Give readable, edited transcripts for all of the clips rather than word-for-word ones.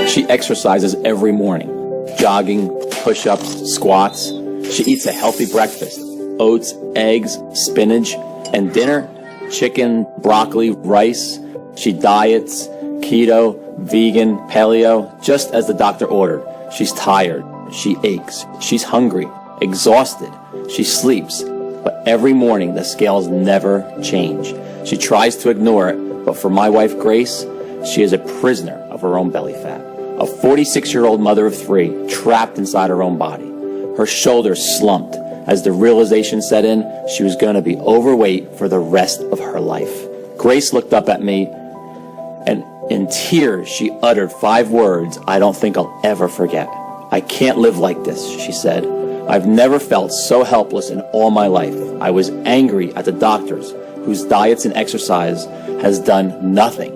She exercises every morning, jogging, push-ups, squats. She eats a healthy breakfast, oats, eggs, spinach, and dinner, chicken, broccoli, rice. She diets, keto, vegan, paleo, just as the doctor ordered. She's tired, she aches, she's hungry, exhausted, she sleeps. But every morning the scales never change. She tries to ignore it, but for my wife Grace, she is a prisoner of her own belly fat. A 46-year-old mother of 3, trapped inside her own body. Her shoulders slumped as the realization set in she was going to be overweight for the rest of her life. Grace looked up at me, and in tears she uttered 5 words I don't think I'll ever forget. "I can't live like this," she said. "I've never felt so helpless in all my life. I was angry at the doctors, whose diets and exercise has done nothing.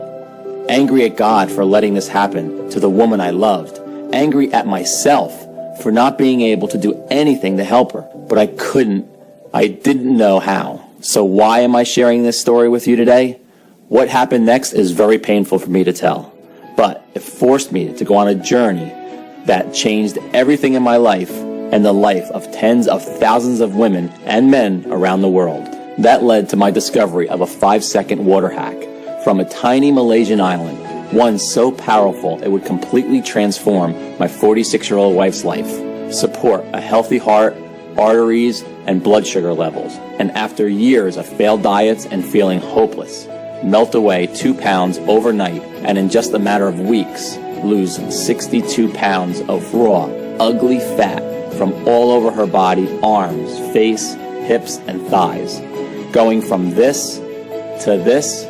Angry at God for letting this happen to the woman I loved. Angry at myself for not being able to do anything to help her. But I couldn't. I didn't know how. So why am I sharing this story with you today? What happened next is very painful for me to tell. But it forced me to go on a journey that changed everything in my life and the life of tens of thousands of women and men around the world. That led to my discovery of a 5-second water hack from a tiny Malaysian island, one so powerful it would completely transform my 46-year-old wife's life, support a healthy heart, arteries, and blood sugar levels, and after years of failed diets and feeling hopeless, melt away 2 pounds overnight, and in just a matter of weeks, lose 62 pounds of raw, ugly fat from all over her body, arms, face, hips, and thighs. Going from this to this,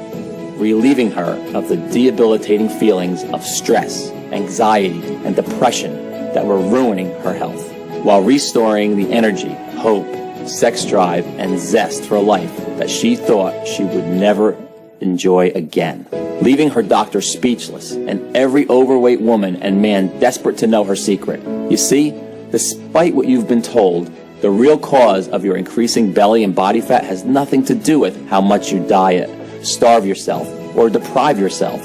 relieving her of the debilitating feelings of stress, anxiety, and depression that were ruining her health, while restoring the energy, hope, sex drive, and zest for life that she thought she would never enjoy again, leaving her doctor speechless and every overweight woman and man desperate to know her secret. You see, despite what you've been told, the real cause of your increasing belly and body fat has nothing to do with how much you diet, starve yourself, or deprive yourself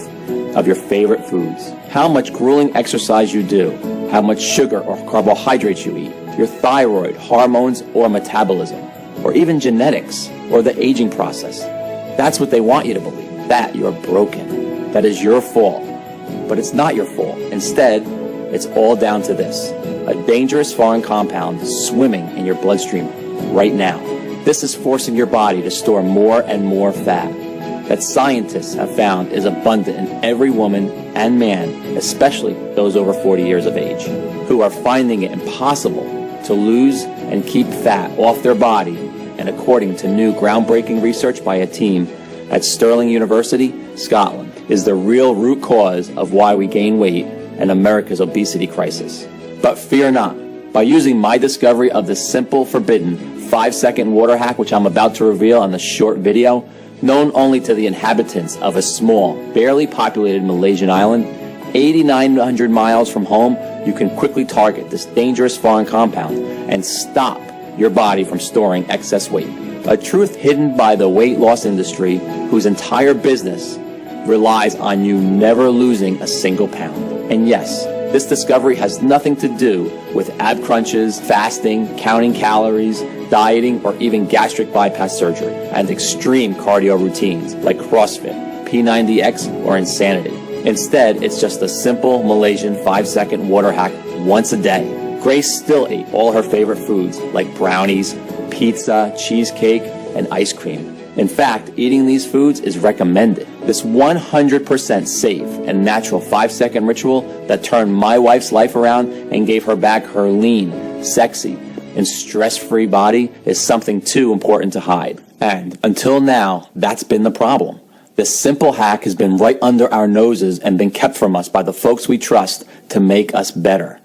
of your favorite foods, how much grueling exercise you do, how much sugar or carbohydrates you eat, your thyroid, hormones, or metabolism, or even genetics, or the aging process. That's what they want you to believe, that you're broken, that is your fault. But it's not your fault. Instead, it's all down to this: a dangerous foreign compound swimming in your bloodstream right now. This is forcing your body to store more and more fat that scientists have found is abundant in every woman and man, especially those over 40 years of age, who are finding it impossible to lose and keep fat off their body. And according to new groundbreaking research by a team at Stirling University, Scotland, is the real root cause of why we gain weight and America's obesity crisis. But fear not. By using my discovery of the simple, forbidden 5-second water hack, which I'm about to reveal in the short video, known only to the inhabitants of a small, barely populated Malaysian island, 8,900 miles from home, you can quickly target this dangerous foreign compound and stop your body from storing excess weight. A truth hidden by the weight loss industry, whose entire business relies on you never losing a single pound. And yes, this discovery has nothing to do with ab crunches, fasting, counting calories, dieting, or even gastric bypass surgery, and extreme cardio routines like CrossFit, P90X, or Insanity. Instead, it's just a simple Malaysian 5-second water hack once a day. Grace still ate all her favorite foods like brownies, pizza, cheesecake, and ice cream. In fact, eating these foods is recommended. This 100% safe and natural 5-second ritual that turned my wife's life around and gave her back her lean, sexy, and stress-free body is something too important to hide. And until now, that's been the problem. This simple hack has been right under our noses and been kept from us by the folks we trust to make us better.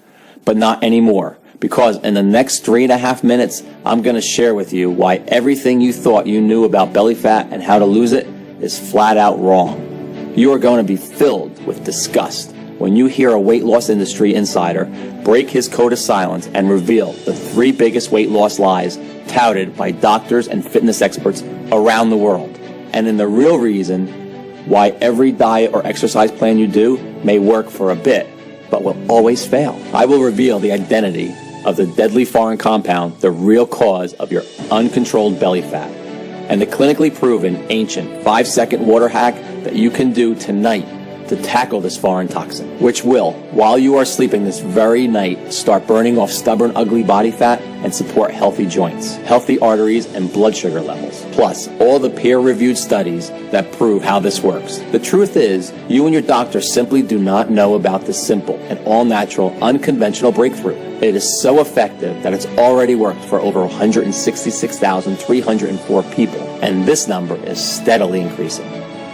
But not anymore, because in the next 3.5 minutes, I'm going to share with you why everything you thought you knew about belly fat and how to lose it is flat out wrong. You are going to be filled with disgust when you hear a weight loss industry insider break his code of silence and reveal the 3 biggest weight loss lies touted by doctors and fitness experts around the world. And in the real reason why every diet or exercise plan you do may work for a bit, but will always fail. I will reveal the identity of the deadly foreign compound, the real cause of your uncontrolled belly fat, and the clinically proven ancient 5-second water hack that you can do tonight to tackle this foreign toxin, which will, while you are sleeping this very night, start burning off stubborn, ugly body fat and support healthy joints, healthy arteries, and blood sugar levels. Plus, all the peer-reviewed studies that prove how this works. The truth is, you and your doctor simply do not know about this simple and all-natural, unconventional breakthrough. It is so effective that it's already worked for over 166,304 people, and this number is steadily increasing.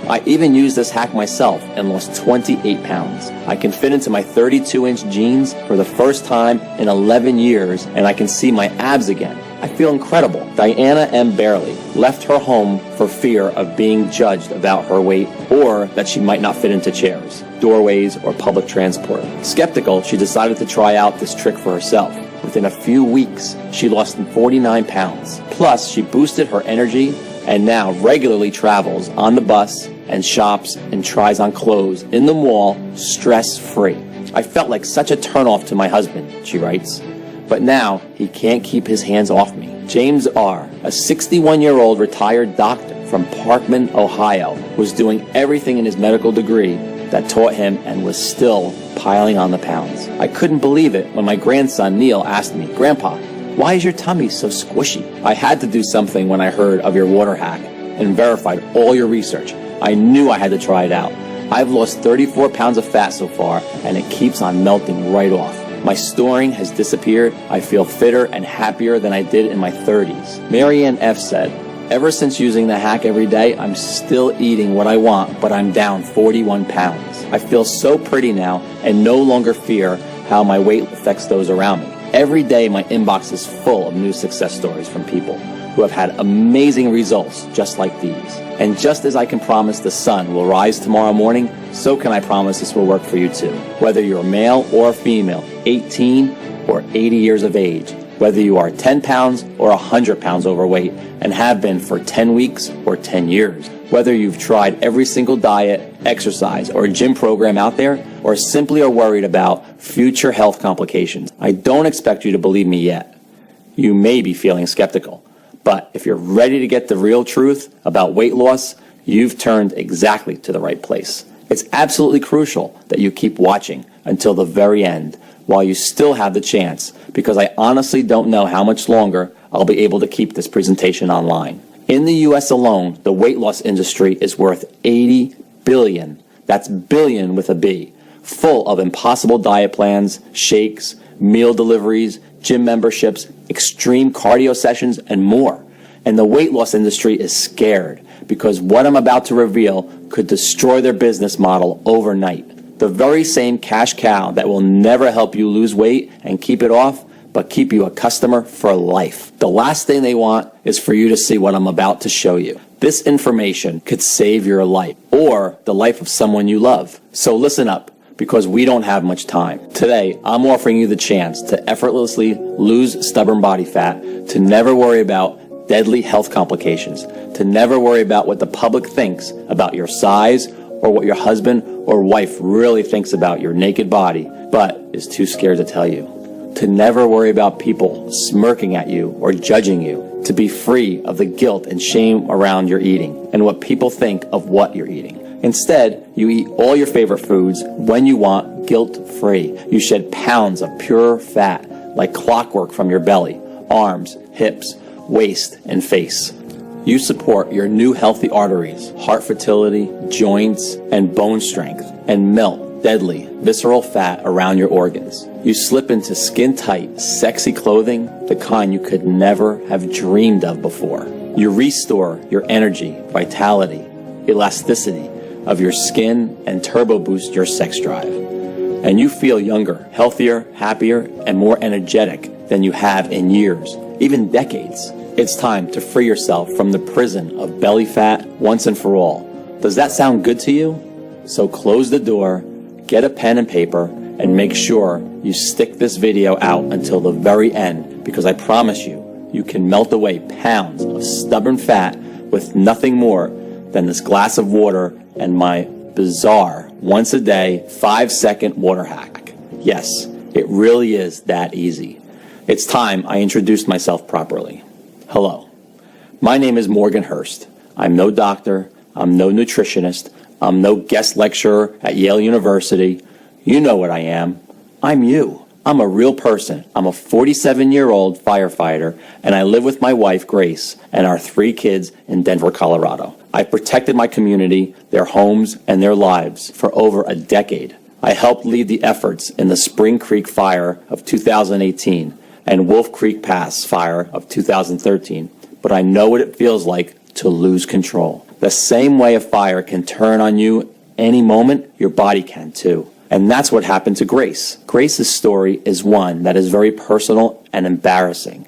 I even used this hack myself and lost 28 pounds. I can fit into my 32-inch jeans for the first time in 11 years, and I can see my abs again. I feel incredible. Diana M. Barely left her home for fear of being judged about her weight or that she might not fit into chairs, doorways, or public transport. Skeptical, she decided to try out this trick for herself. Within a few weeks, she lost 49 pounds. Plus, she boosted her energy and now regularly travels on the bus and shops and tries on clothes in the mall stress-free. I felt like such a turnoff to my husband, she writes, but now he can't keep his hands off me. James R., a 61-year-old retired doctor from Parkman, Ohio, was doing everything in his medical degree that taught him and was still piling on the pounds. I couldn't believe it when my grandson Neil asked me, "Grandpa, why is your tummy so squishy?" I had to do something when I heard of your water hack and verified all your research. I knew I had to try it out. I've lost 34 pounds of fat so far, and it keeps on melting right off. My storing has disappeared. I feel fitter and happier than I did in my 30s. Marianne F. said, "Ever since using the hack every day, I'm still eating what I want, but I'm down 41 pounds. I feel so pretty now and no longer fear how my weight affects those around me. Every day, my inbox is full of new success stories from people who have had amazing results just like these. And just as I can promise the sun will rise tomorrow morning, so can I promise this will work for you too. Whether you're male or female, 18 or 80 years of age, whether you are 10 pounds or 100 pounds overweight and have been for 10 weeks or 10 years, whether you've tried every single diet, exercise, or gym program out there, or simply are worried about future health complications, I don't expect you to believe me yet. You may be feeling skeptical, but if you're ready to get the real truth about weight loss, you've turned exactly to the right place. It's absolutely crucial that you keep watching until the very end while you still have the chance, because I honestly don't know how much longer I'll be able to keep this presentation online. In the US alone, the weight loss industry is worth $80 billion. That's billion with a B. Full of impossible diet plans, shakes, meal deliveries, gym memberships, extreme cardio sessions, and more. And the weight loss industry is scared because what I'm about to reveal could destroy their business model overnight. The very same cash cow that will never help you lose weight and keep it off, but keep you a customer for life. The last thing they want is for you to see what I'm about to show you. This information could save your life or the life of someone you love. So listen up, because we don't have much time. Today, I'm offering you the chance to effortlessly lose stubborn body fat, to never worry about deadly health complications, to never worry about what the public thinks about your size or what your husband or wife really thinks about your naked body, but is too scared to tell you. To never worry about people smirking at you or judging you, to be free of the guilt and shame around your eating and what people think of what you're eating. Instead, you eat all your favorite foods when you want, guilt-free. You shed pounds of pure fat like clockwork from your belly, arms, hips, waist, and face. You support your new healthy arteries, heart fertility, joints, and bone strength, and melt deadly, visceral fat around your organs. You slip into skin-tight, sexy clothing, the kind you could never have dreamed of before. You restore your energy, vitality, elasticity of your skin, and turbo boost your sex drive. And you feel younger, healthier, happier, and more energetic than you have in years, even decades. It's time to free yourself from the prison of belly fat once and for all. Does that sound good to you? So close the door, get a pen and paper, and make sure you stick this video out until the very end, because I promise you, you can melt away pounds of stubborn fat with nothing more than this glass of water and my bizarre once-a-day 5-second water hack. Yes, it really is that easy. It's time I introduced myself properly. Hello, my name is Morgan Hurst. I'm no doctor, I'm no nutritionist, I'm no guest lecturer at Yale University. You know what I am. I'm you. I'm a real person. I'm a 47-year-old firefighter, and I live with my wife, Grace, and our 3 kids in Denver, Colorado. I've protected my community, their homes, and their lives for over a decade. I helped lead the efforts in the Spring Creek fire of 2018 and Wolf Creek Pass fire of 2013, but I know what it feels like to lose control. The same way a fire can turn on you any moment, your body can too. And that's what happened to Grace. Grace's story is one that is very personal and embarrassing,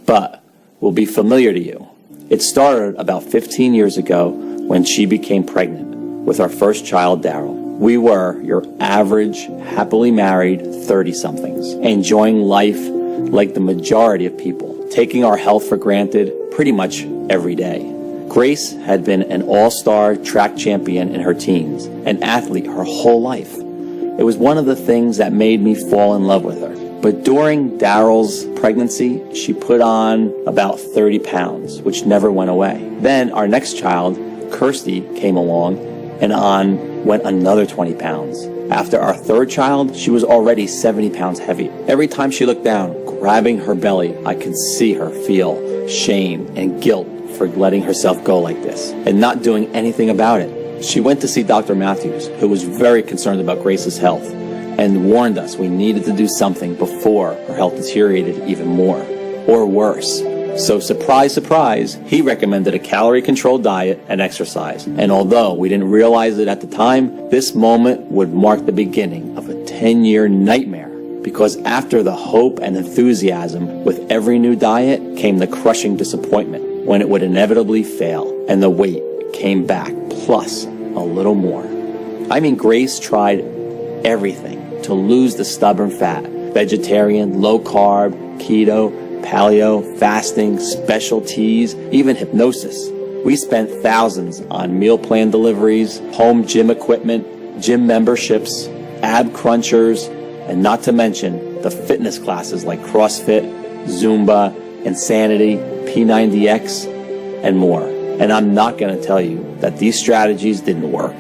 but will be familiar to you. It started about 15 years ago when she became pregnant with our first child, Daryl. We were your average, happily married 30-somethings, enjoying life like the majority of people, taking our health for granted pretty much every day. Grace had been an all-star track champion in her teens, an athlete her whole life. It was one of the things that made me fall in love with her. But during Daryl's pregnancy, she put on about 30 pounds, which never went away. Then our next child, Kirsty, came along, and on went another 20 pounds. After our third child, she was already 70 pounds heavy. Every time she looked down, grabbing her belly, I could see her feel shame and guilt for letting herself go like this and not doing anything about it. She went to see Dr. Matthews, who was very concerned about Grace's health, and warned us we needed to do something before her health deteriorated even more, or worse. So surprise, surprise, he recommended a calorie-controlled diet and exercise. And although we didn't realize it at the time, this moment would mark the beginning of a 10-year nightmare. Because after the hope and enthusiasm with every new diet came the crushing disappointment when it would inevitably fail, and the weight came back, plus a little more. I mean, Grace tried everything to lose the stubborn fat. Vegetarian, low carb, keto, paleo, fasting, special teas, even hypnosis. We spent thousands on meal plan deliveries, home gym equipment, gym memberships, ab crunchers, and not to mention the fitness classes like CrossFit, Zumba, Insanity, P90X, and more. And I'm not going to tell you that these strategies didn't work.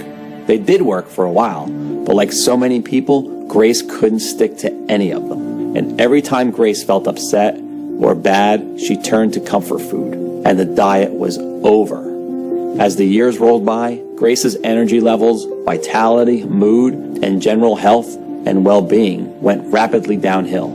They did work for a while, but like so many people, Grace couldn't stick to any of them. And every time Grace felt upset or bad, she turned to comfort food, and the diet was over. As the years rolled by, Grace's energy levels, vitality, mood, and general health and well-being went rapidly downhill.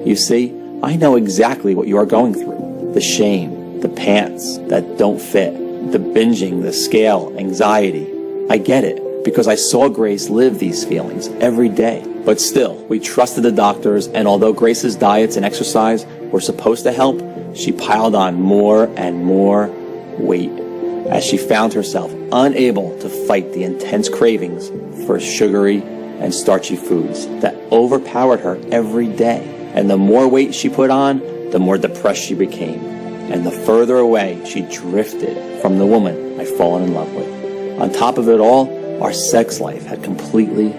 You see, I know exactly what you are going through. The shame, the pants that don't fit, the binging, the scale, anxiety. I get it, because I saw Grace live these feelings every day. But still, we trusted the doctors, and although Grace's diets and exercise were supposed to help, she piled on more and more weight as she found herself unable to fight the intense cravings for sugary and starchy foods that overpowered her every day. And the more weight she put on, the more depressed she became, and the further away she drifted from the woman I'd fallen in love with. On top of it all, our sex life had completely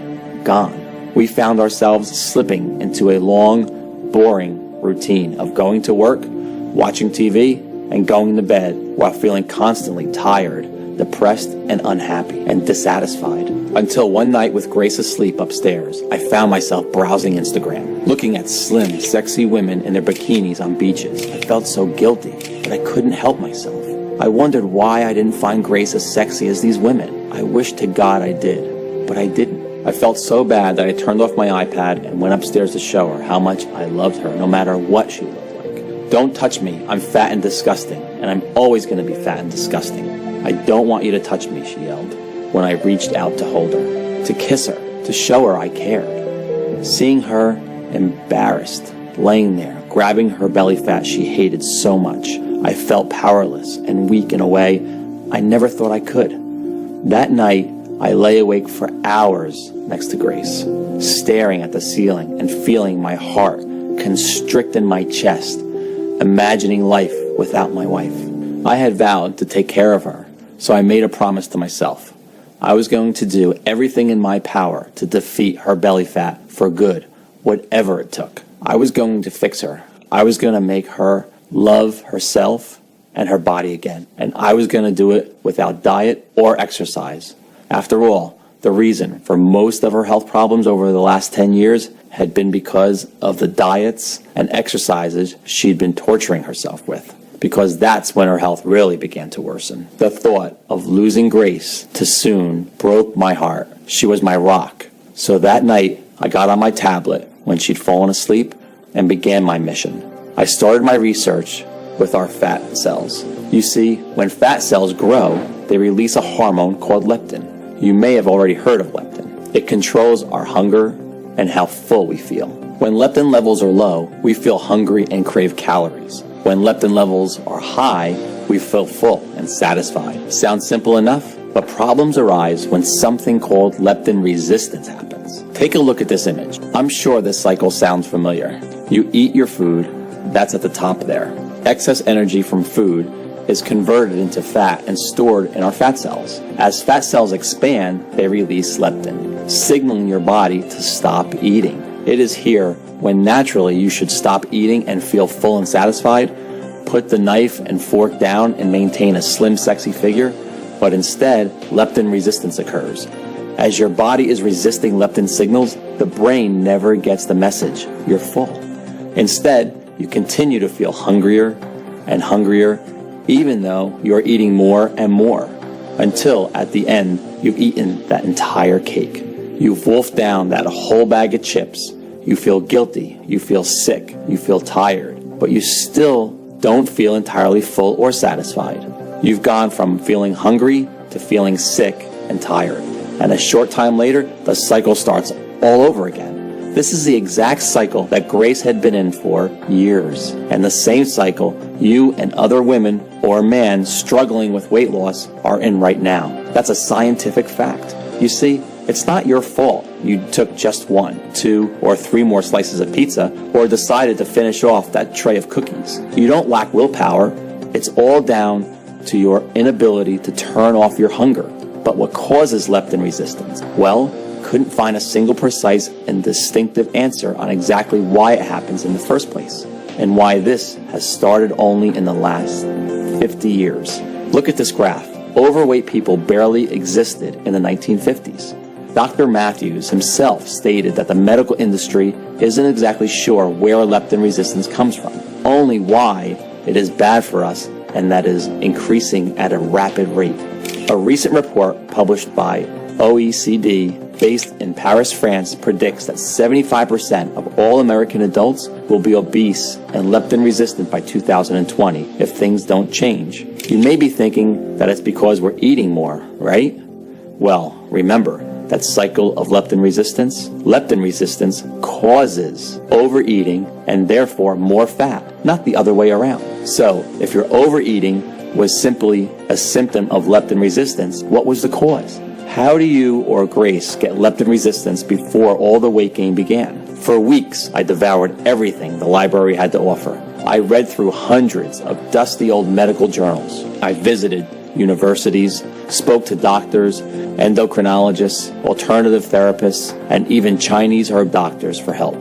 gone. We found ourselves slipping into a long, boring routine of going to work, watching TV, and going to bed while feeling constantly tired, depressed, and unhappy, and dissatisfied. Until one night with Grace asleep upstairs, I found myself browsing Instagram, looking at slim, sexy women in their bikinis on beaches. I felt so guilty, but I couldn't help myself. I wondered why I didn't find Grace as sexy as these women. I wished to God I did, but I didn't. I felt so bad that I turned off my iPad and went upstairs to show her how much I loved her, no matter what she looked like. Don't touch me. I'm fat and disgusting, and I'm always going to be fat and disgusting. I don't want you to touch me, she yelled, when I reached out to hold her, to kiss her, to show her I cared. Seeing her embarrassed, laying there, grabbing her belly fat she hated so much, I felt powerless and weak in a way I never thought I could. That night, I lay awake for hours next to Grace, staring at the ceiling and feeling my heart constrict in my chest, imagining life without my wife. I had vowed to take care of her, so I made a promise to myself. I was going to do everything in my power to defeat her belly fat for good, whatever it took. I was going to fix her. I was going to make her love herself and her body again. And I was going to do it without diet or exercise. After all, the reason for most of her health problems over the last 10 years had been because of the diets and exercises she'd been torturing herself with. Because that's when her health really began to worsen. The thought of losing Grace too soon broke my heart. She was my rock. So that night, I got on my tablet when she'd fallen asleep and began my mission. I started my research with our fat cells. You see, when fat cells grow, they release a hormone called leptin. You may have already heard of leptin. It controls our hunger and how full we feel. When leptin levels are low, we feel hungry and crave calories. When leptin levels are high, we feel full and satisfied. Sounds simple enough, but problems arise when something called leptin resistance happens. Take a look at this image. I'm sure this cycle sounds familiar. You eat your food, that's at the top there. Excess energy from food is converted into fat and stored in our fat cells. As fat cells expand, they release leptin, signaling your body to stop eating. It is here when naturally you should stop eating and feel full and satisfied, put the knife and fork down and maintain a slim, sexy figure, but instead, leptin resistance occurs. As your body is resisting leptin signals, the brain never gets the message, you're full. Instead, you continue to feel hungrier and hungrier, even though you're eating more and more, until at the end, you've eaten that entire cake. You've wolfed down that whole bag of chips. You feel guilty, you feel sick, you feel tired, but you still don't feel entirely full or satisfied. You've gone from feeling hungry to feeling sick and tired. And a short time later, the cycle starts all over again. This is the exact cycle that Grace had been in for years. And the same cycle you and other women or men struggling with weight loss are in right now. That's a scientific fact. You see, it's not your fault you took just 1, 2, or 3 more slices of pizza or decided to finish off that tray of cookies. You don't lack willpower. It's all down to your inability to turn off your hunger. But what causes leptin resistance? Well, couldn't find a single precise and distinctive answer on exactly why it happens in the first place, and why this has started only in the last 50 years. Look at this graph. Overweight people barely existed in the 1950s. Dr. Matthews himself stated that the medical industry isn't exactly sure where leptin resistance comes from, only why it is bad for us and that is increasing at a rapid rate. A recent report published by OECD based in Paris, France, predicts that 75% of all American adults will be obese and leptin resistant by 2020 if things don't change. You may be thinking that it's because we're eating more, right? Well, remember that cycle of leptin resistance? Leptin resistance causes overeating and therefore more fat, not the other way around. So, if your overeating was simply a symptom of leptin resistance, what was the cause? How do you or Grace get leptin resistance before all the weight gain began? For weeks, I devoured everything the library had to offer. I read through hundreds of dusty old medical journals. I visited universities, spoke to doctors, endocrinologists, alternative therapists, and even Chinese herb doctors for help.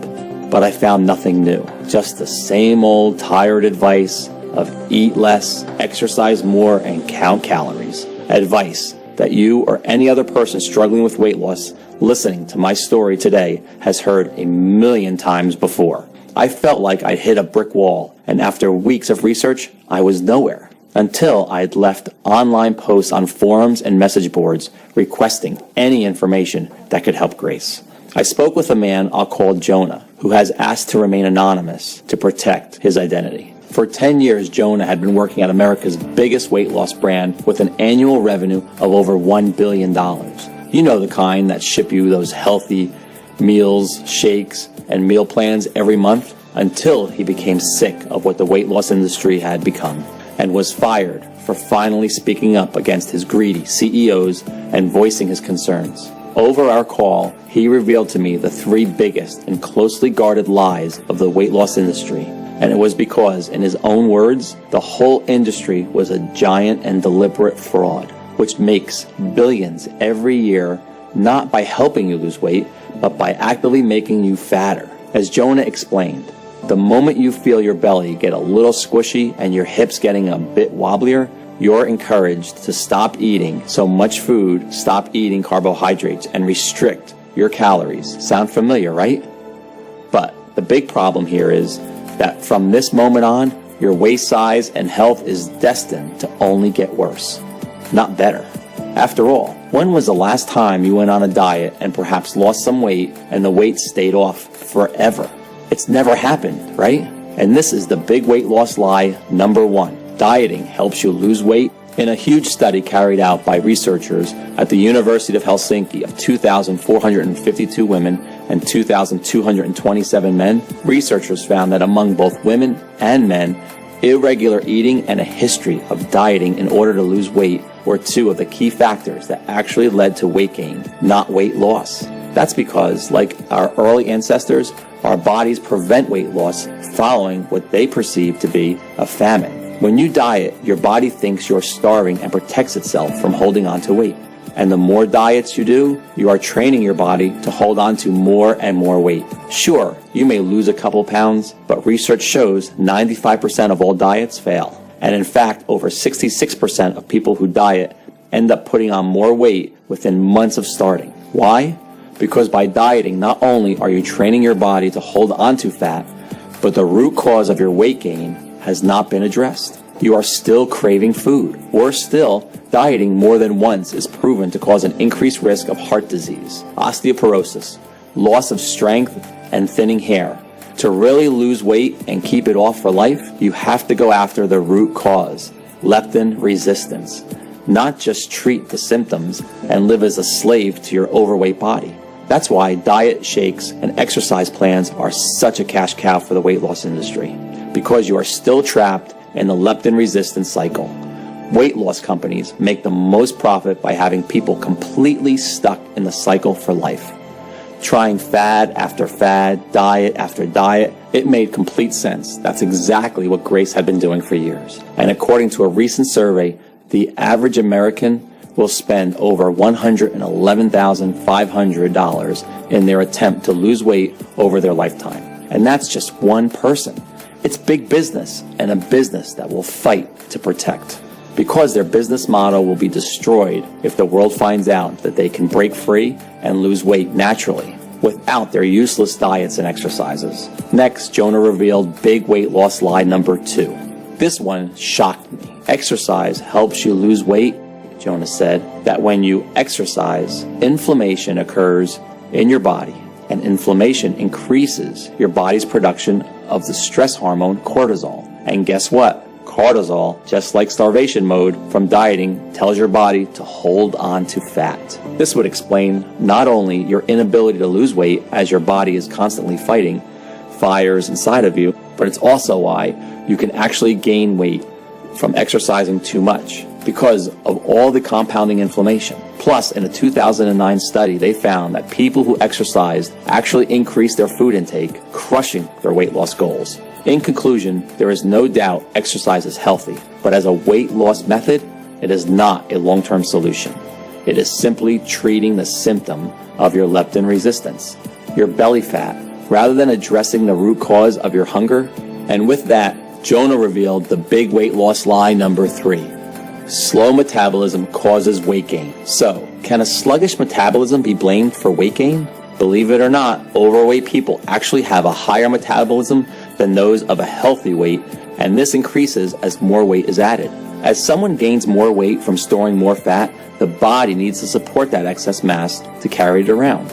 But I found nothing new. Just the same old tired advice of eat less, exercise more, and count calories. Advice that you or any other person struggling with weight loss listening to my story today has heard a million times before. I felt like I'd hit a brick wall, and after weeks of research, I was nowhere. Until I'd left online posts on forums and message boards requesting any information that could help Grace. I spoke with a man I'll call Jonah, who has asked to remain anonymous to protect his identity. For 10 years, Jonah had been working at America's biggest weight loss brand with an annual revenue of over $1 billion. You know, the kind that ship you those healthy meals, shakes, and meal plans every month, until he became sick of what the weight loss industry had become and was fired for finally speaking up against his greedy CEOs and voicing his concerns. Over our call, he revealed to me the 3 biggest and closely guarded lies of the weight loss industry. And it was because, in his own words, the whole industry was a giant and deliberate fraud, which makes billions every year, not by helping you lose weight, but by actively making you fatter. As Jonah explained, the moment you feel your belly get a little squishy and your hips getting a bit wobblier, you're encouraged to stop eating so much food, stop eating carbohydrates, and restrict your calories. Sound familiar, right? But the big problem here is that from this moment on, your waist size and health is destined to only get worse, not better. After all, when was the last time you went on a diet and perhaps lost some weight and the weight stayed off forever? It's never happened, right? And this is the big weight loss lie number 1. Dieting helps you lose weight. In a huge study carried out by researchers at the University of Helsinki of 2,452 women and 2,227 men, researchers found that among both women and men, irregular eating and a history of dieting in order to lose weight were 2 of the key factors that actually led to weight gain, not weight loss. That's because, like our early ancestors, our bodies prevent weight loss following what they perceive to be a famine. When you diet, your body thinks you're starving and protects itself from holding on to weight. And the more diets you do, you are training your body to hold on to more and more weight. Sure, you may lose a couple pounds, but research shows 95% of all diets fail. And in fact, over 66% of people who diet end up putting on more weight within months of starting. Why? Because by dieting, not only are you training your body to hold on to fat, but the root cause of your weight gain has not been addressed. You are still craving food. Worse still, dieting more than once is proven to cause an increased risk of heart disease, osteoporosis, loss of strength, and thinning hair. To really lose weight and keep it off for life, you have to go after the root cause, leptin resistance, not just treat the symptoms and live as a slave to your overweight body. That's why diet shakes and exercise plans are such a cash cow for the weight loss industry, because you are still trapped in the leptin resistance cycle. Weight loss companies make the most profit by having people completely stuck in the cycle for life. Trying fad after fad, diet after diet, it made complete sense. That's exactly what Grace had been doing for years. And according to a recent survey, the average American will spend over $111,500 in their attempt to lose weight over their lifetime. And that's just one person. It's big business, and a business that will fight to protect. Because their business model will be destroyed if the world finds out that they can break free and lose weight naturally without their useless diets and exercises. Next, Jonah revealed big weight loss lie number 2. This one shocked me. Exercise helps you lose weight. Jonah said that when you exercise, inflammation occurs in your body, and inflammation increases your body's production of the stress hormone cortisol. And guess what? Cortisol, just like starvation mode from dieting, tells your body to hold on to fat. This would explain not only your inability to lose weight as your body is constantly fighting fires inside of you, but it's also why you can actually gain weight from exercising too much because of all the compounding inflammation. Plus, in a 2009 study, they found that people who exercised actually increased their food intake, crushing their weight loss goals. In conclusion, there is no doubt exercise is healthy, but as a weight loss method, it is not a long-term solution. It is simply treating the symptom of your leptin resistance, your belly fat, rather than addressing the root cause of your hunger. And with that, Jonah revealed the big weight loss lie number 3. Slow metabolism causes weight gain. So, can a sluggish metabolism be blamed for weight gain? Believe it or not, overweight people actually have a higher metabolism than those of a healthy weight, and this increases as more weight is added. As someone gains more weight from storing more fat, the body needs to support that excess mass to carry it around.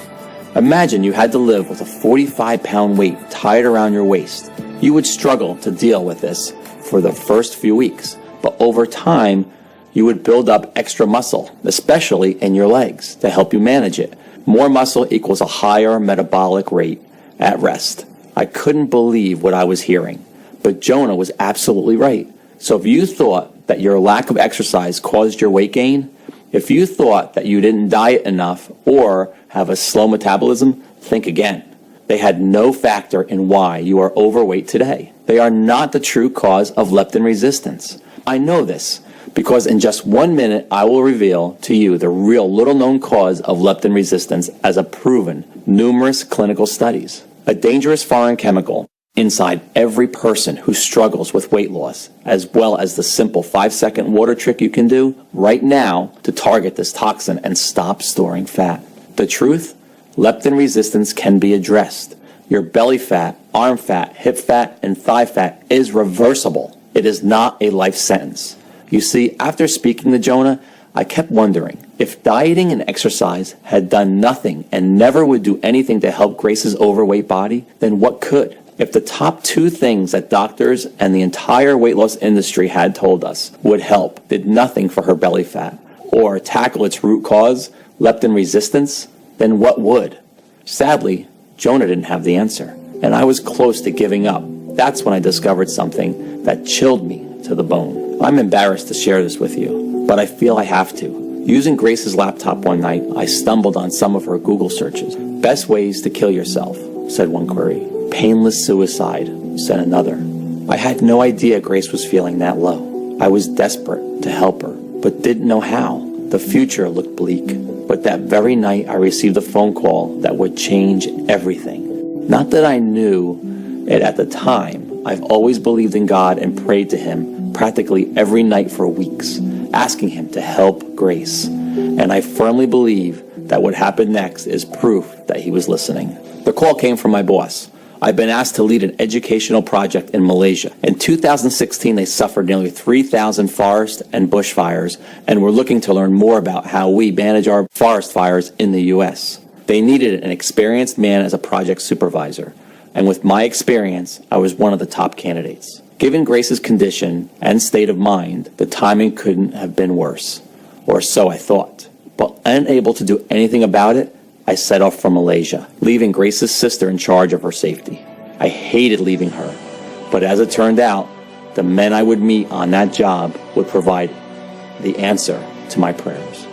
Imagine you had to live with a 45-pound weight tied around your waist. You would struggle to deal with this for the first few weeks, but over time, you would build up extra muscle, especially in your legs, to help you manage it. More muscle equals a higher metabolic rate at rest. I couldn't believe what I was hearing, but Jonah was absolutely right. So if you thought that your lack of exercise caused your weight gain, if you thought that you didn't diet enough or have a slow metabolism, think again. They had no factor in why you are overweight today. They are not the true cause of leptin resistance. I know this because in just 1 minute, I will reveal to you the real little-known cause of leptin resistance as a proven numerous clinical studies. a dangerous foreign chemical inside every person who struggles with weight loss, as well as the simple 5-second water trick you can do right now to target this toxin and stop storing fat. The truth? Leptin resistance can be addressed. Your belly fat, arm fat, hip fat, and thigh fat is reversible. It is not a life sentence. You see, after speaking to Jonah, I kept wondering, if dieting and exercise had done nothing and never would do anything to help Grace's overweight body, then what could? If the top 2 things that doctors and the entire weight loss industry had told us would help did nothing for her belly fat, or tackle its root cause, leptin resistance, then what would? Sadly, Jonah didn't have the answer, and I was close to giving up. That's when I discovered something that chilled me to the bone. I'm embarrassed to share this with you, but I feel I have to. Using Grace's laptop one night, I stumbled on some of her Google searches. Best ways to kill yourself, said one query. Painless suicide, said another. I had no idea Grace was feeling that low. I was desperate to help her, but didn't know how. The future looked bleak. But that very night, I received a phone call that would change everything. Not that I knew it at the time. I've always believed in God and prayed to Him practically every night for weeks, asking Him to help Grace. And I firmly believe that what happened next is proof that He was listening. The call came from my boss. I've been asked to lead an educational project in Malaysia. In 2016, they suffered nearly 3,000 forest and bushfires and were looking to learn more about how we manage our forest fires in the U.S. They needed an experienced man as a project supervisor, and with my experience, I was one of the top candidates. Given Grace's condition and state of mind, the timing couldn't have been worse, or so I thought. But unable to do anything about it, I set off for Malaysia, leaving Grace's sister in charge of her safety. I hated leaving her, but as it turned out, the men I would meet on that job would provide the answer to my prayers.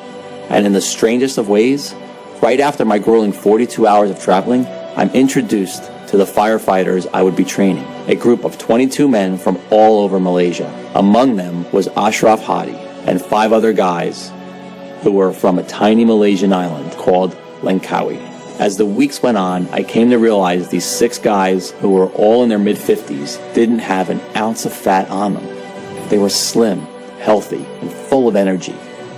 And in the strangest of ways, right after my grueling 42 hours of traveling, I'm introduced to the firefighters I would be training, a group of 22 men from all over Malaysia. Among them was Ashraf Hadi and 5 other guys who were from a tiny Malaysian island called Langkawi. As the weeks went on, I came to realize these 6 guys, who were all in their mid-50s, didn't have an ounce of fat on them. They were slim, healthy, and full of energy.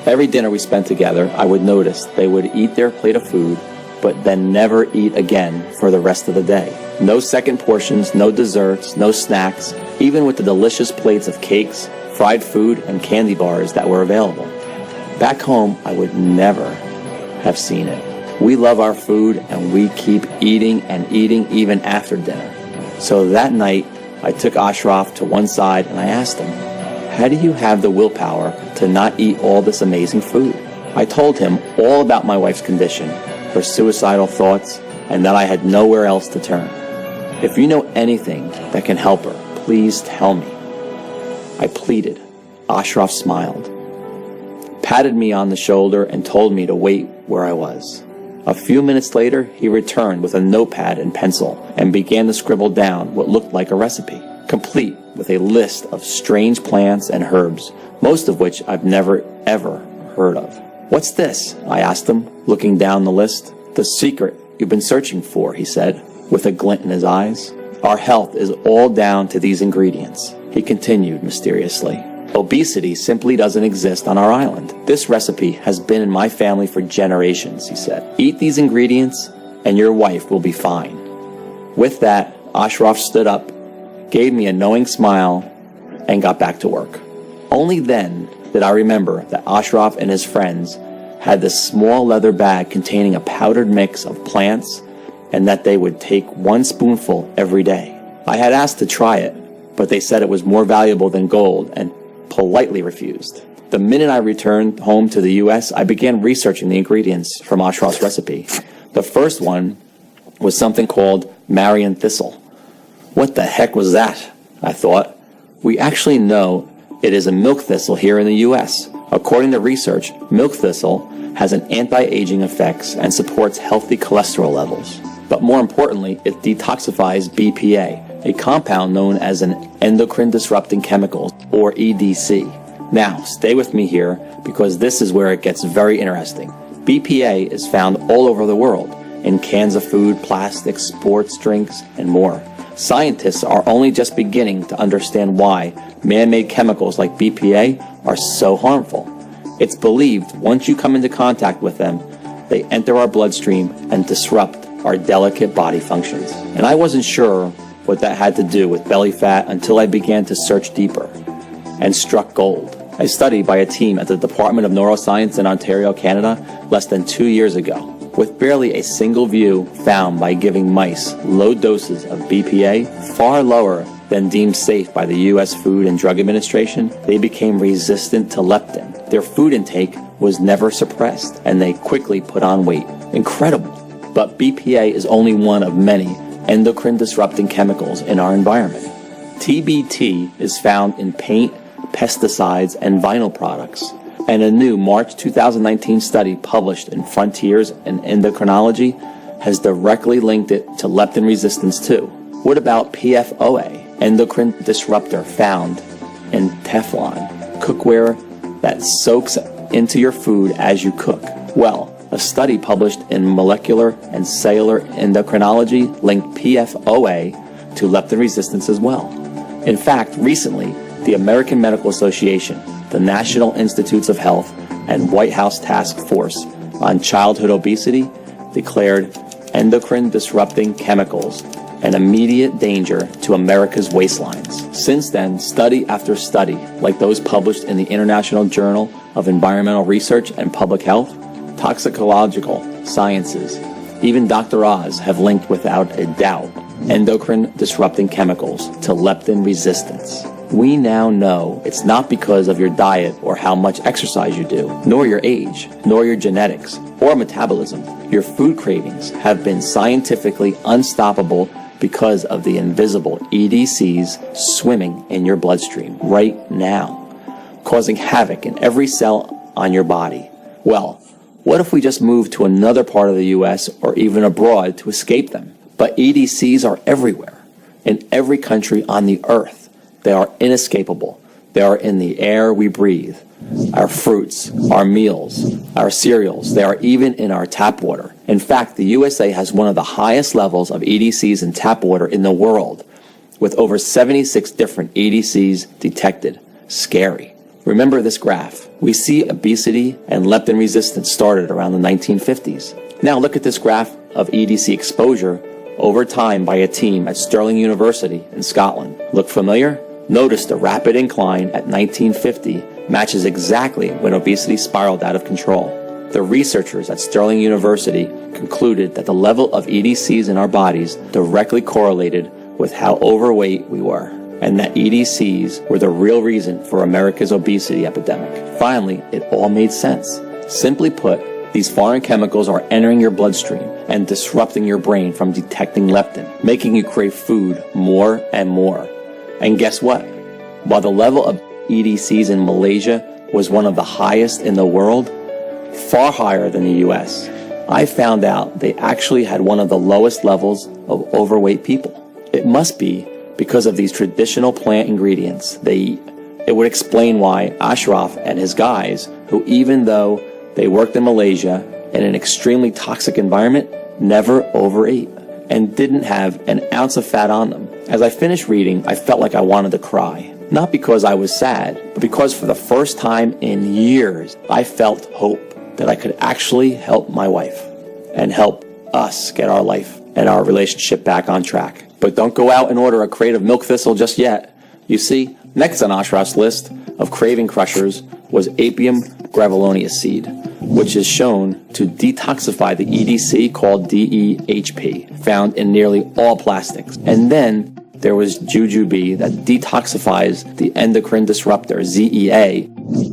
Every dinner we spent together, I would notice they would eat their plate of food, but then never eat again for the rest of the day. No second portions, no desserts, no snacks, even with the delicious plates of cakes, fried food, and candy bars that were available. Back home, I would never have seen it. We love our food, and we keep eating and eating even after dinner. So that night, I took Ashraf to one side and I asked him, how do you have the willpower to not eat all this amazing food? I told him all about my wife's condition, her suicidal thoughts, and that I had nowhere else to turn. If you know anything that can help her, please tell me. I pleaded. Ashraf smiled, patted me on the shoulder, and told me to wait where I was. A few minutes later, he returned with a notepad and pencil and began to scribble down what looked like a recipe, complete with a list of strange plants and herbs, most of which I've never ever heard of. What's this? I asked him, looking down the list. The secret you've been searching for, he said, with a glint in his eyes. Our health is all down to these ingredients, he continued mysteriously. Obesity simply doesn't exist on our island. This recipe has been in my family for generations, he said. Eat these ingredients and your wife will be fine. With that, Ashraf stood up, gave me a knowing smile, and got back to work. Only then did I remember that Ashraf and his friends had this small leather bag containing a powdered mix of plants and that they would take 1 spoonful every day. I had asked to try it, but they said it was more valuable than gold and politely refused. The minute I returned home to the U.S., I began researching the ingredients from Ashraf's recipe. The first one was something called Marian thistle. What the heck was that? I thought. We actually know it is a milk thistle here in the U.S. According to research, milk thistle has an anti-aging effects and supports healthy cholesterol levels. But more importantly, it detoxifies BPA, a compound known as an endocrine disrupting chemical, or EDC. Now, stay with me here because this is where it gets very interesting. BPA is found all over the world. in cans of food, plastics, sports drinks, and more. Scientists are only just beginning to understand why man-made chemicals like BPA are so harmful. It's believed once you come into contact with them, they enter our bloodstream and disrupt our delicate body functions. And I wasn't sure what that had to do with belly fat until I began to search deeper and struck gold. A study by a team at the Department of Neuroscience in Ontario, Canada, less than 2 years ago, with barely a single view found by giving mice low doses of BPA, far lower than deemed safe by the U.S. Food and Drug Administration, they became resistant to leptin. Their food intake was never suppressed, and they quickly put on weight. Incredible. But BPA is only one of many endocrine-disrupting chemicals in our environment. TBT is found in paint, pesticides, and vinyl products. And a new March 2019 study published in Frontiers in Endocrinology has directly linked it to leptin resistance too. What about PFOA, endocrine disruptor found in Teflon, cookware that soaks into your food as you cook? Well, a study published in Molecular and Cellular Endocrinology linked PFOA to leptin resistance as well. In fact, recently, the American Medical Association, the National Institutes of Health, and White House Task Force on Childhood Obesity declared endocrine-disrupting chemicals an immediate danger to America's waistlines. Since then, study after study, like those published in the International Journal of Environmental Research and Public Health, Toxicological Sciences, even Dr. Oz have linked without a doubt endocrine-disrupting chemicals to leptin resistance. We now know it's not because of your diet or how much exercise you do, nor your age, nor your genetics, or metabolism. Your food cravings have been scientifically unstoppable because of the invisible EDCs swimming in your bloodstream right now, causing havoc in every cell on your body. Well, what if we just moved to another part of the U.S. or even abroad to escape them? But EDCs are everywhere, in every country on the earth. They are inescapable. They are in the air we breathe, our fruits, our meals, our cereals. They are even in our tap water. In fact, the USA has one of the highest levels of EDCs in tap water in the world, with over 76 different EDCs detected. Scary. Remember this graph. We see obesity and leptin resistance started around the 1950s. Now look at this graph of EDC exposure over time by a team at Stirling University in Scotland. Look familiar? Notice the rapid incline at 1950 matches exactly when obesity spiraled out of control. The researchers at Stirling University concluded that the level of EDCs in our bodies directly correlated with how overweight we were, and that EDCs were the real reason for America's obesity epidemic. Finally, it all made sense. Simply put, these foreign chemicals are entering your bloodstream and disrupting your brain from detecting leptin, making you crave food more and more. And guess what? While the level of EDCs in Malaysia was one of the highest in the world, far higher than the US, I found out they actually had one of the lowest levels of overweight people. It must be because of these traditional plant ingredients they eat. It would explain why Ashraf and his guys, who even though they worked in Malaysia in an extremely toxic environment, never overate and didn't have an ounce of fat on them. As I finished reading, I felt like I wanted to cry. Not because I was sad, but because for the first time in years, I felt hope that I could actually help my wife and help us get our life and our relationship back on track. But don't go out and order a crate of milk thistle just yet. You see, next on Ashraf's list of craving crushers was Apium graveolonius seed, which is shown to detoxify the EDC called DEHP, found in nearly all plastics. And then there was jujube that detoxifies the endocrine disruptor ZEA,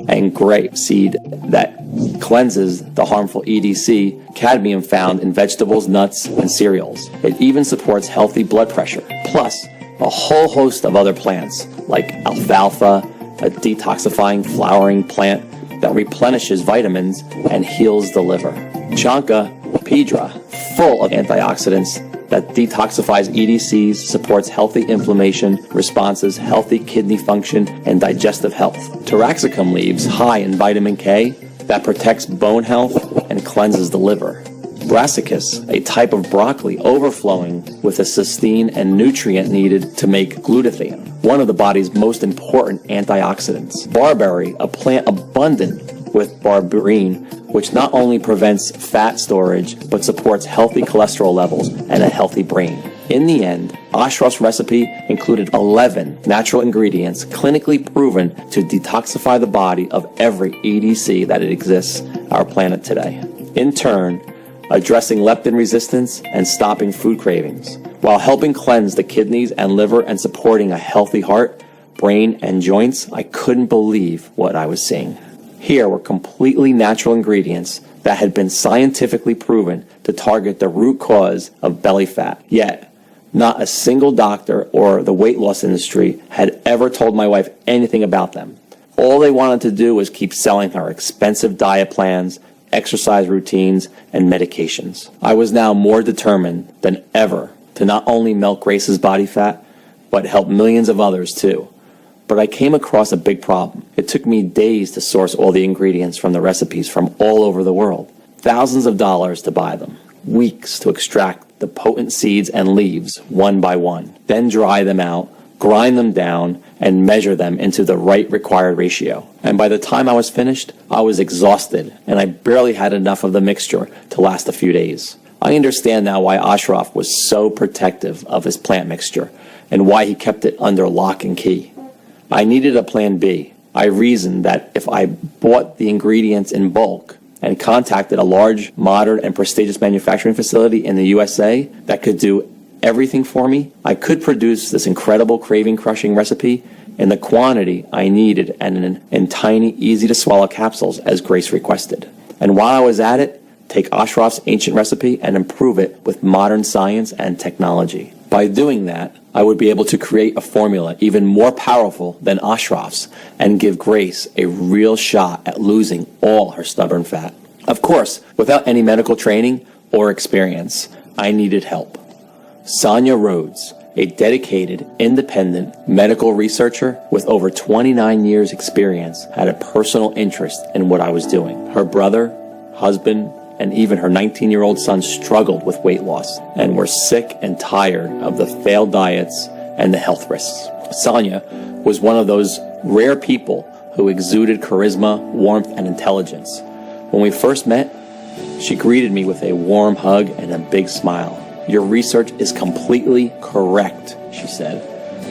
and grape seed that cleanses the harmful EDC, cadmium found in vegetables, nuts, and cereals. It even supports healthy blood pressure, plus a whole host of other plants like alfalfa, a detoxifying flowering plant that replenishes vitamins and heals the liver. Chanca pedra, full of antioxidants that detoxifies EDCs, supports healthy inflammation responses, healthy kidney function, and digestive health. Taraxacum leaves, high in vitamin K, that protects bone health and cleanses the liver. brassicas, a type of broccoli overflowing with a cysteine and nutrient needed to make glutathione, one of the body's most important antioxidants. Barberry, a plant abundant with berberine, which not only prevents fat storage, but supports healthy cholesterol levels and a healthy brain. In the end, Ashraf's recipe included 11 natural ingredients clinically proven to detoxify the body of every EDC that exists on our planet today. In turn, addressing leptin resistance and stopping food cravings, while helping cleanse the kidneys and liver and supporting a healthy heart, brain, and joints. I couldn't believe what I was seeing. Here were completely natural ingredients that had been scientifically proven to target the root cause of belly fat. Yet, not a single doctor or the weight loss industry had ever told my wife anything about them. All they wanted to do was keep selling her expensive diet plans, exercise routines, and medications. I was now more determined than ever to not only melt Grace's body fat, but help millions of others too. But I came across a big problem. It took me days to source all the ingredients from the recipes from all over the world. Thousands of dollars to buy them. Weeks to extract the potent seeds and leaves one by one. Then dry them out, grind them down, and measure them into the right required ratio. And by the time I was finished, I was exhausted, and I barely had enough of the mixture to last a few days. I understand now why Ashraf was so protective of his plant mixture, and why he kept it under lock and key. I needed a plan B. I reasoned that if I bought the ingredients in bulk and contacted a large, modern, and prestigious manufacturing facility in the USA that could do everything for me, I could produce this incredible craving-crushing recipe in the quantity I needed and in tiny, easy-to-swallow capsules as Grace requested. And while I was at it, take Ashraf's ancient recipe and improve it with modern science and technology. By doing that, I would be able to create a formula even more powerful than Ashraf's and give Grace a real shot at losing all her stubborn fat. Of course, without any medical training or experience, I needed help. Sonia Rhodes, a dedicated, independent medical researcher with over 29 years' experience, had a personal interest in what I was doing. Her brother, husband, and even her 19-year-old son struggled with weight loss and were sick and tired of the failed diets and the health risks. Sonia was one of those rare people who exuded charisma, warmth, and intelligence. When we first met, she greeted me with a warm hug and a big smile. "Your research is completely correct," she said.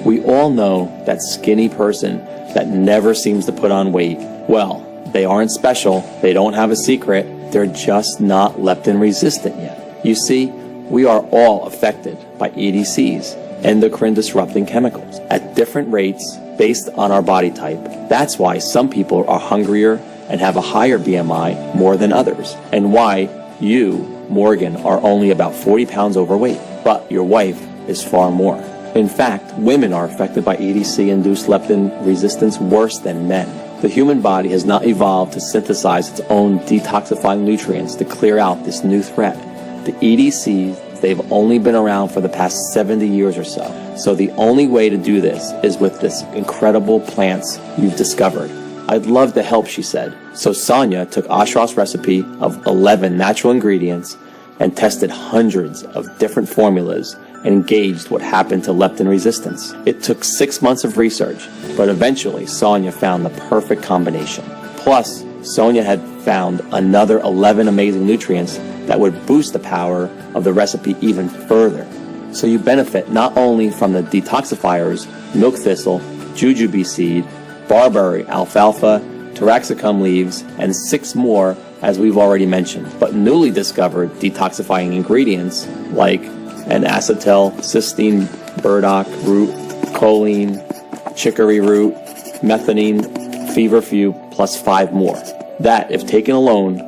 "We all know that skinny person that never seems to put on weight. Well, they aren't special, they don't have a secret, they're just not leptin resistant yet. You see, we are all affected by EDCs, endocrine disrupting chemicals, at different rates based on our body type. That's why some people are hungrier and have a higher BMI more than others, and why you, Morgan, are only about 40 pounds overweight, but your wife is far more. In fact, women are affected by EDC-induced leptin resistance worse than men. The human body has not evolved to synthesize its own detoxifying nutrients to clear out this new threat. The EDCs, they've only been around for the past 70 years or so. So the only way to do this is with this incredible plants you've discovered. I'd love to help, she said. So Sonia took Ashraf's recipe of 11 natural ingredients and tested hundreds of different formulas and gauged what happened to leptin resistance. It took 6 months of research, but eventually Sonia found the perfect combination. Plus, Sonia had found another 11 amazing nutrients that would boost the power of the recipe even further. So you benefit not only from the detoxifiers, milk thistle, jujube seed, barberry, alfalfa, taraxacum leaves, and 6 more as we've already mentioned, but newly discovered detoxifying ingredients like an acetyl cysteine burdock root, choline, chicory root, methionine, feverfew, plus 5 more. That, if taken alone,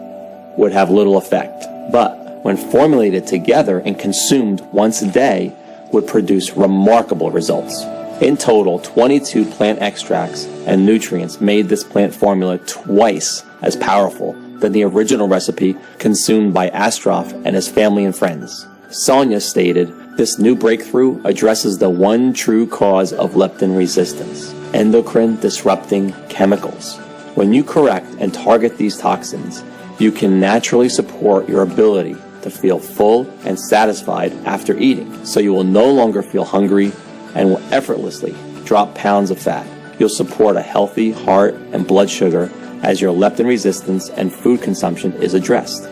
would have little effect, but when formulated together and consumed once a day, would produce remarkable results. In total, 22 plant extracts and nutrients made this plant formula twice as powerful than the original recipe consumed by Ashraf and his family and friends. Sonia stated, "This new breakthrough addresses the one true cause of leptin resistance, endocrine disrupting chemicals. When you correct and target these toxins, you can naturally support your ability to feel full and satisfied after eating, so you will no longer feel hungry and will effortlessly drop pounds of fat. You'll support a healthy heart and blood sugar as your leptin resistance and food consumption is addressed.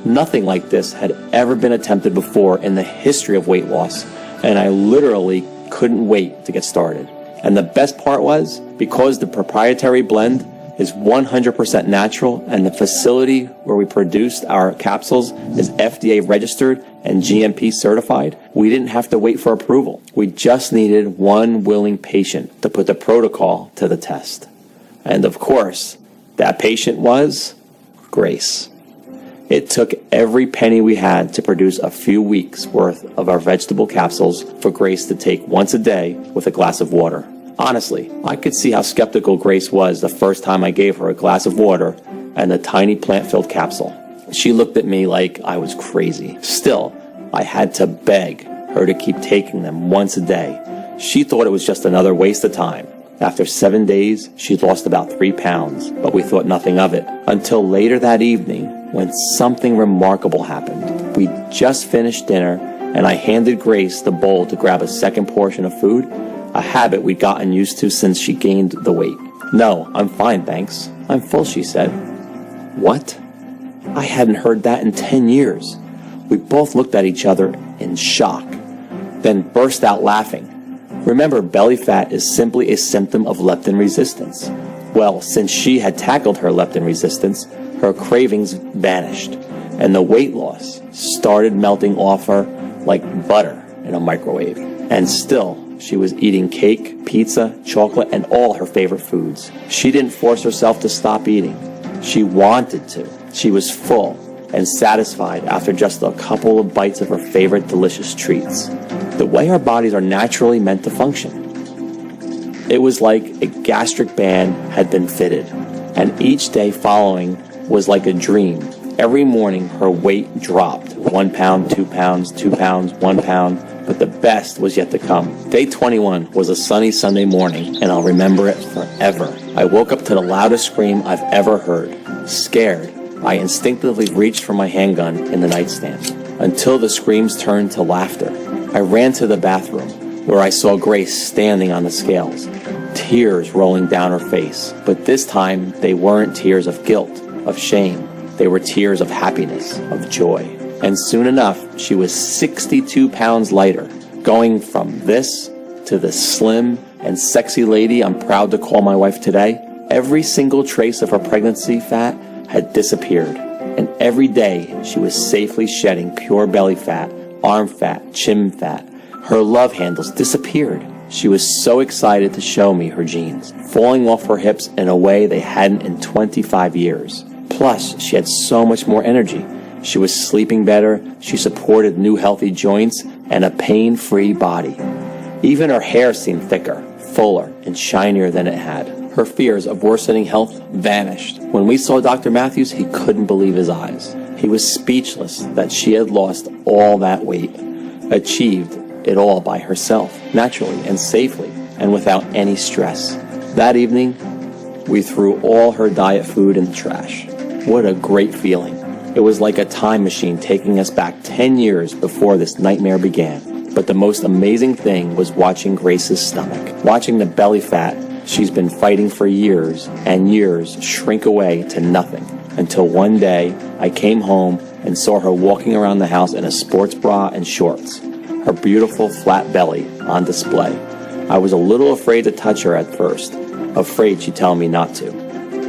Nothing like this had ever been attempted before in the history of weight loss, and I literally couldn't wait to get started. And the best part was, because the proprietary blend is 100% natural and the facility where we produced our capsules is FDA registered and GMP certified, we didn't have to wait for approval. We just needed one willing patient to put the protocol to the test. And of course, that patient was Grace. It took every penny we had to produce a few weeks worth of our vegetable capsules for Grace to take once a day with a glass of water. Honestly, I could see how skeptical Grace was the first time I gave her a glass of water and a tiny plant-filled capsule. She looked at me like I was crazy. Still, I had to beg her to keep taking them once a day. She thought it was just another waste of time. After 7 days, she'd lost about 3 pounds, but we thought nothing of it until later that evening when something remarkable happened. We just finished dinner and I handed Grace the bowl to grab a second portion of food, a habit we'd gotten used to since she gained the weight. "No, I'm fine, thanks. I'm full," she said. What? I hadn't heard that in 10 years. We both looked at each other in shock, then burst out laughing. Remember, belly fat is simply a symptom of leptin resistance. Well, since she had tackled her leptin resistance, her cravings vanished, and the weight loss started melting off her like butter in a microwave. And still, she was eating cake, pizza, chocolate, and all her favorite foods. She didn't force herself to stop eating. She wanted to. She was full and satisfied after just a couple of bites of her favorite delicious treats. The way our bodies are naturally meant to function. It was like a gastric band had been fitted, and each day following was like a dream. Every morning her weight dropped. 1 pound, 2 pounds, 2 pounds, 1 pound, but the best was yet to come. Day 21 was a sunny Sunday morning, and I'll remember it forever. I woke up to the loudest scream I've ever heard. Scared, I instinctively reached for my handgun in the nightstand, until the screams turned to laughter. I ran to the bathroom, where I saw Grace standing on the scales, tears rolling down her face. But this time, they weren't tears of guilt, of shame. They were tears of happiness, of joy. And soon enough, she was 62 pounds lighter, going from this to the slim and sexy lady I'm proud to call my wife today. Every single trace of her pregnancy fat had disappeared, and every day she was safely shedding pure belly fat, arm fat, chin fat. Her love handles disappeared. She was so excited to show me her jeans, falling off her hips in a way they hadn't in 25 years. Plus, she had so much more energy. She was sleeping better, she supported new healthy joints, and a pain-free body. Even her hair seemed thicker, fuller, and shinier than it had. Her fears of worsening health vanished. When we saw Dr. Matthews, he couldn't believe his eyes. He was speechless that she had lost all that weight, achieved it all by herself, naturally and safely, and without any stress. That evening, we threw all her diet food in the trash. What a great feeling. It was like a time machine taking us back 10 years before this nightmare began. But the most amazing thing was watching Grace's stomach, watching the belly fat she's been fighting for years and years shrink away to nothing, until one day I came home and saw her walking around the house in a sports bra and shorts, her beautiful flat belly on display. I was a little afraid to touch her at first, afraid she'd tell me not to.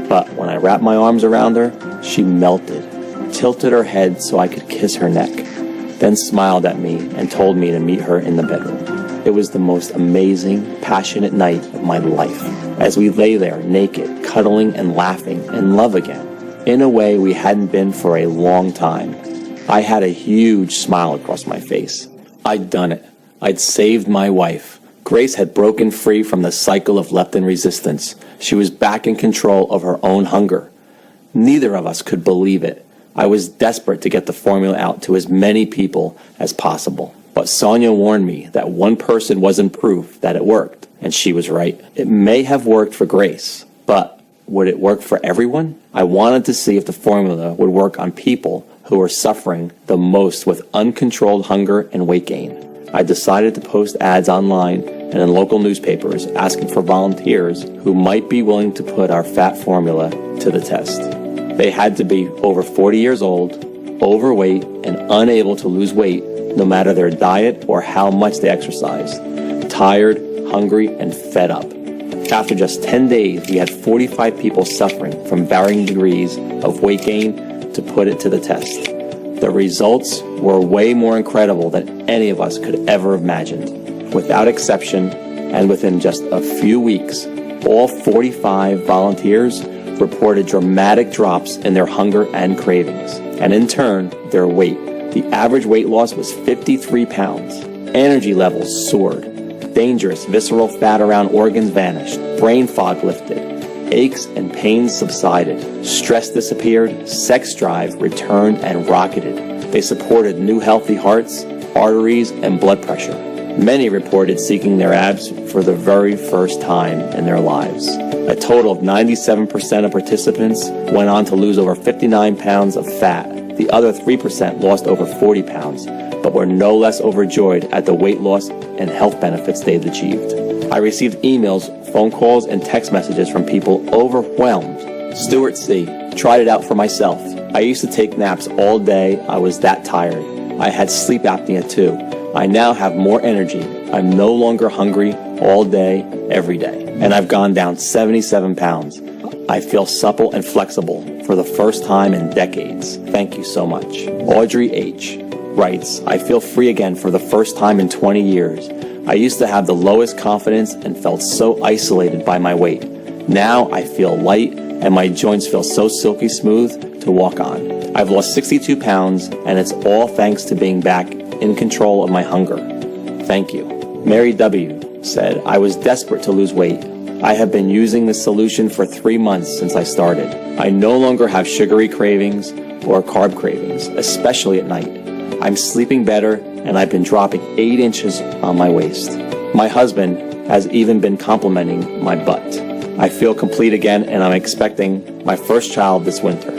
But when I wrapped my arms around her, she melted, tilted her head so I could kiss her neck, then smiled at me and told me to meet her in the bedroom. It was the most amazing, passionate night of my life, as we lay there naked, cuddling and laughing in love again, in a way we hadn't been for a long time. I had a huge smile across my face. I'd done it. I'd saved my wife. Grace had broken free from the cycle of leptin resistance. She was back in control of her own hunger. Neither of us could believe it. I was desperate to get the formula out to as many people as possible. But Sonia warned me that one person wasn't proof that it worked, and she was right. It may have worked for Grace, but would it work for everyone? I wanted to see if the formula would work on people who are suffering the most with uncontrolled hunger and weight gain. I decided to post ads online and in local newspapers asking for volunteers who might be willing to put our fat formula to the test. They had to be over 40 years old, overweight, and unable to lose weight no matter their diet or how much they exercised, tired, hungry, and fed up. After just 10 days, we had 45 people suffering from varying degrees of weight gain to put it to the test. The results were way more incredible than any of us could ever have imagined. Without exception, and within just a few weeks, all 45 volunteers reported dramatic drops in their hunger and cravings, and in turn, their weight. The average weight loss was 53 pounds. Energy levels soared. Dangerous visceral fat around organs vanished. Brain fog lifted. Aches and pains subsided. Stress disappeared. Sex drive returned and rocketed. They supported new healthy hearts, arteries, and blood pressure. Many reported seeking their abs for the very first time in their lives. A total of 97% of participants went on to lose over 59 pounds of fat. The other 3% lost over 40 pounds, but were no less overjoyed at the weight loss and health benefits they'd achieved. I received emails, phone calls, and text messages from people overwhelmed. Stuart C. Tried it out for myself. I used to take naps all day. I was that tired. I had sleep apnea too. I now have more energy. I'm no longer hungry all day, every day. And I've gone down 77 pounds. I feel supple and flexible for the first time in decades. Thank you so much. Audrey H. writes, I feel free again for the first time in 20 years. I used to have the lowest confidence and felt so isolated by my weight. Now I feel light and my joints feel so silky smooth to walk on. I've lost 62 pounds and it's all thanks to being back in control of my hunger. Thank you. Mary W. said, I was desperate to lose weight. I have been using this solution for 3 months since I started. I no longer have sugary cravings or carb cravings, especially at night. I'm sleeping better and I've been dropping 8 inches on my waist. My husband has even been complimenting my butt. I feel complete again and I'm expecting my first child this winter.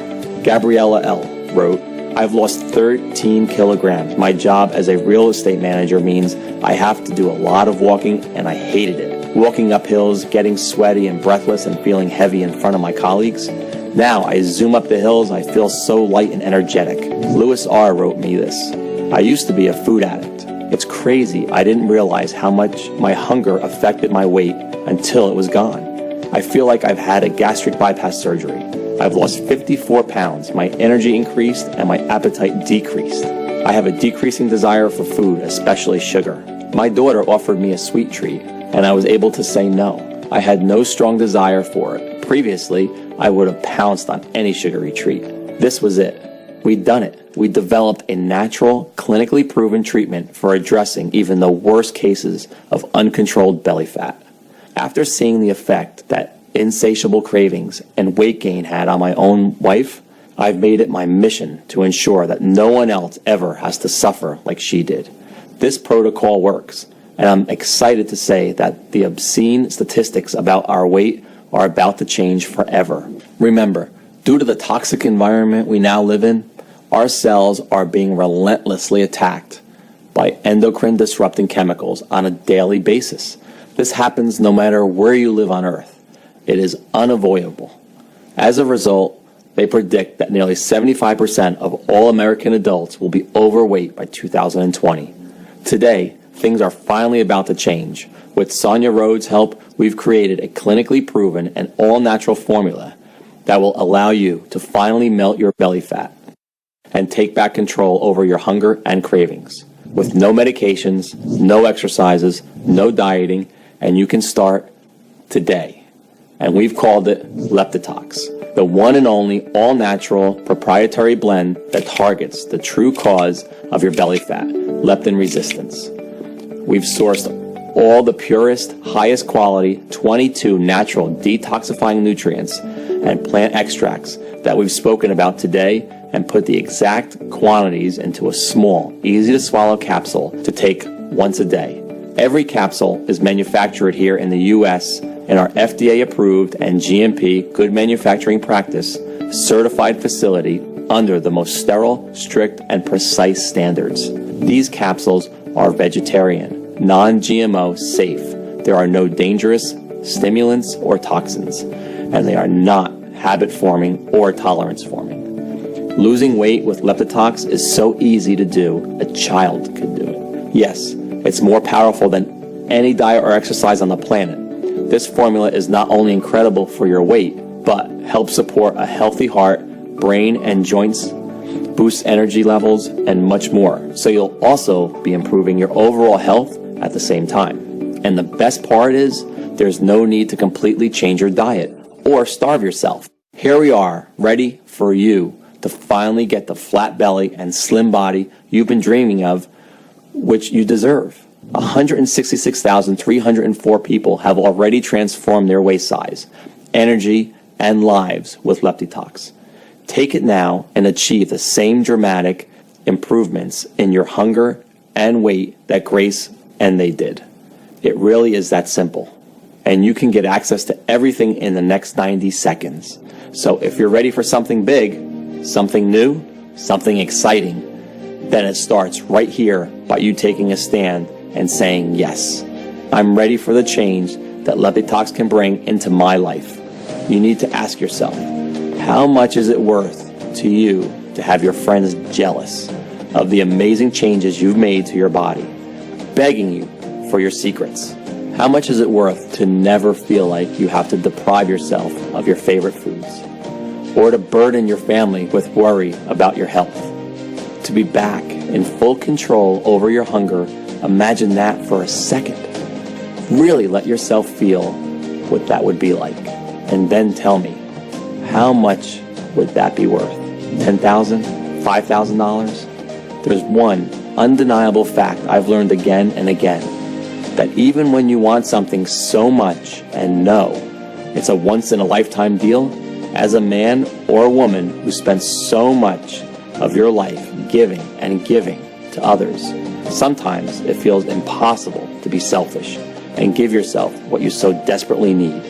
Gabriella L. wrote, I've lost 13 kilograms. My job as a real estate manager means I have to do a lot of walking and I hated it. Walking up hills, getting sweaty and breathless and feeling heavy in front of my colleagues. Now I zoom up the hills, I feel so light and energetic. Lewis R. wrote me this. I used to be a food addict. It's crazy, I didn't realize how much my hunger affected my weight until it was gone. I feel like I've had a gastric bypass surgery. I've lost 54 pounds, my energy increased and my appetite decreased. I have a decreasing desire for food, especially sugar. My daughter offered me a sweet treat and I was able to say no. I had no strong desire for it. Previously, I would have pounced on any sugary treat. This was it. We'd done it. We developed a natural, clinically proven treatment for addressing even the worst cases of uncontrolled belly fat. After seeing the effect that insatiable cravings and weight gain had on my own wife, I've made it my mission to ensure that no one else ever has to suffer like she did. This protocol works, and I'm excited to say that the obscene statistics about our weight are about to change forever. Remember, due to the toxic environment we now live in, our cells are being relentlessly attacked by endocrine disrupting chemicals on a daily basis. This happens no matter where you live on Earth. It is unavoidable. As a result, they predict that nearly 75% of all American adults will be overweight by 2020. Today, things are finally about to change. With Sonia Rhodes' help, we've created a clinically proven and all-natural formula that will allow you to finally melt your belly fat and take back control over your hunger and cravings. With no medications, no exercises, no dieting, and you can start today. And we've called it Leptin Tox, the one and only all-natural proprietary blend that targets the true cause of your belly fat, leptin resistance. We've sourced all the purest, highest quality, 22 natural detoxifying nutrients and plant extracts that we've spoken about today and put the exact quantities into a small, easy-to-swallow capsule to take once a day. Every capsule is manufactured here in the U.S. in our FDA-approved and GMP Good Manufacturing Practice certified facility under the most sterile, strict, and precise standards. These capsules are vegetarian, non-GMO, safe. There are no dangerous stimulants or toxins, and they are not habit-forming or tolerance-forming. Losing weight with Leptin Tox is so easy to do, a child could do it. Yes, it's more powerful than any diet or exercise on the planet. This formula is not only incredible for your weight, but helps support a healthy heart, brain, and joints, boosts energy levels, and much more. So you'll also be improving your overall health at the same time. And the best part is, there's no need to completely change your diet or starve yourself. Here we are, ready for you to finally get the flat belly and slim body you've been dreaming of, which you deserve. 166,304 people have already transformed their waist size, energy, and lives with Leptin Tox. Take it now and achieve the same dramatic improvements in your hunger and weight that Grace and they did. It really is that simple. And you can get access to everything in the next 90 seconds. So if you're ready for something big, something new, something exciting, then it starts right here by you taking a stand and saying, yes, I'm ready for the change that Leptin Tox can bring into my life. You need to ask yourself, how much is it worth to you to have your friends jealous of the amazing changes you've made to your body, begging you for your secrets? How much is it worth to never feel like you have to deprive yourself of your favorite foods, or to burden your family with worry about your health? To be back in full control over your hunger, imagine that for a second. Really let yourself feel what that would be like, and then tell me, how much would that be worth? $10,000? $5,000? There's one undeniable fact I've learned again and again, that even when you want something so much and know it's a once-in-a-lifetime deal, as a man or a woman who spends so much of your life giving and giving to others, sometimes it feels impossible to be selfish and give yourself what you so desperately need,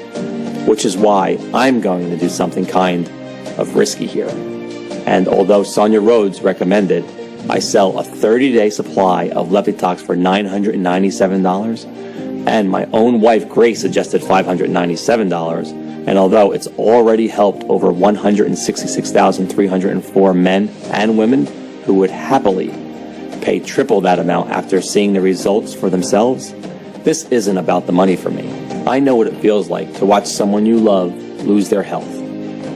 which is why I'm going to do something kind of risky here. And although Sonia Rhodes recommended I sell a 30-day supply of Leptin Tox for $997, and my own wife Grace suggested $597, and although it's already helped over 166,304 men and women who would happily pay triple that amount after seeing the results for themselves, this isn't about the money for me. I know what it feels like to watch someone you love lose their health.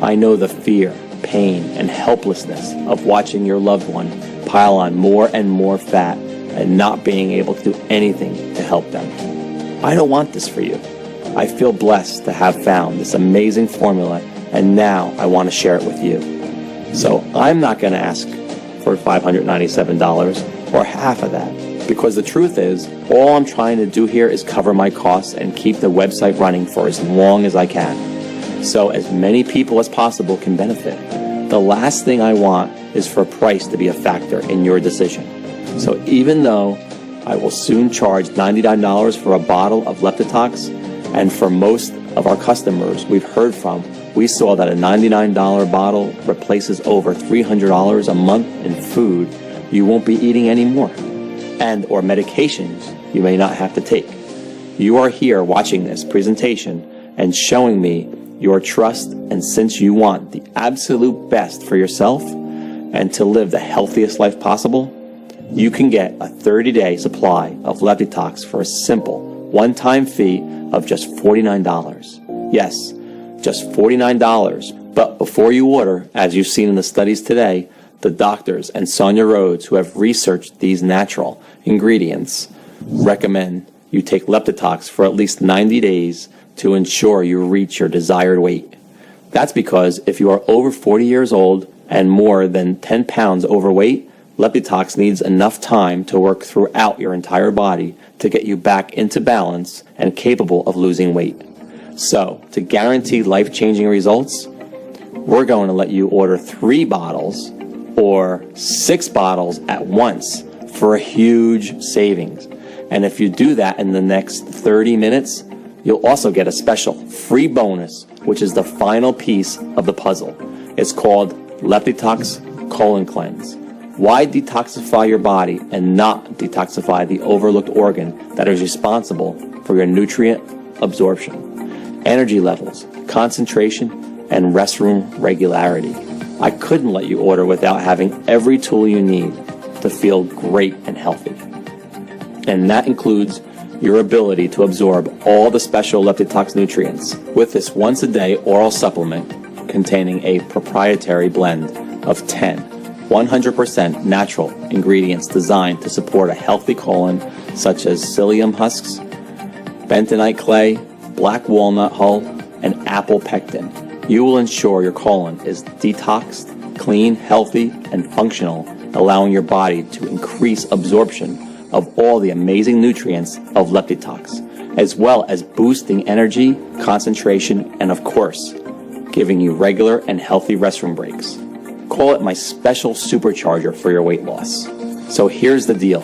I know the fear, pain, and helplessness of watching your loved one pile on more and more fat and not being able to do anything to help them. I don't want this for you. I feel blessed to have found this amazing formula, and now I want to share it with you. So I'm not going to ask for $597 or half of that, because the truth is, all I'm trying to do here is cover my costs and keep the website running for as long as I can, so as many people as possible can benefit. The last thing I want is for price to be a factor in your decision. So even though I will soon charge $99 for a bottle of Leptin Tox, and for most of our customers we've heard from, we saw that a $99 bottle replaces over $300 a month in food you won't be eating anymore, and or medications you may not have to take. You are here watching this presentation and showing me your trust, and since you want the absolute best for yourself and to live the healthiest life possible, you can get a 30-day supply of Leptin Tox for a simple one-time fee of just $49. Yes, just $49. But before you order, as you've seen in the studies today, the doctors and Sonia Rhodes, who have researched these natural ingredients, recommend you take Leptin Tox for at least 90 days to ensure you reach your desired weight. That's because if you are over 40 years old and more than 10 pounds overweight, Leptin Tox needs enough time to work throughout your entire body to get you back into balance and capable of losing weight. So, to guarantee life-changing results, we're going to let you order 3 bottles or 6 bottles at once for a huge savings. And if you do that in the next 30 minutes, you'll also get a special free bonus, which is the final piece of the puzzle. It's called Leptin Tox colon cleanse. Why detoxify your body and not detoxify the overlooked organ that is responsible for your nutrient absorption, energy levels, concentration, and restroom regularity? I couldn't let you order without having every tool you need to feel great and healthy. And that includes your ability to absorb all the special Leptin Tox nutrients with this once-a-day oral supplement containing a proprietary blend of 10 100% natural ingredients designed to support a healthy colon, such as psyllium husks, bentonite clay, black walnut hull, and apple pectin. You will ensure your colon is detoxed, clean, healthy, and functional, allowing your body to increase absorption of all the amazing nutrients of Leptin Tox, as well as boosting energy, concentration, and of course, giving you regular and healthy restroom breaks. Call it my special supercharger for your weight loss. So here's the deal.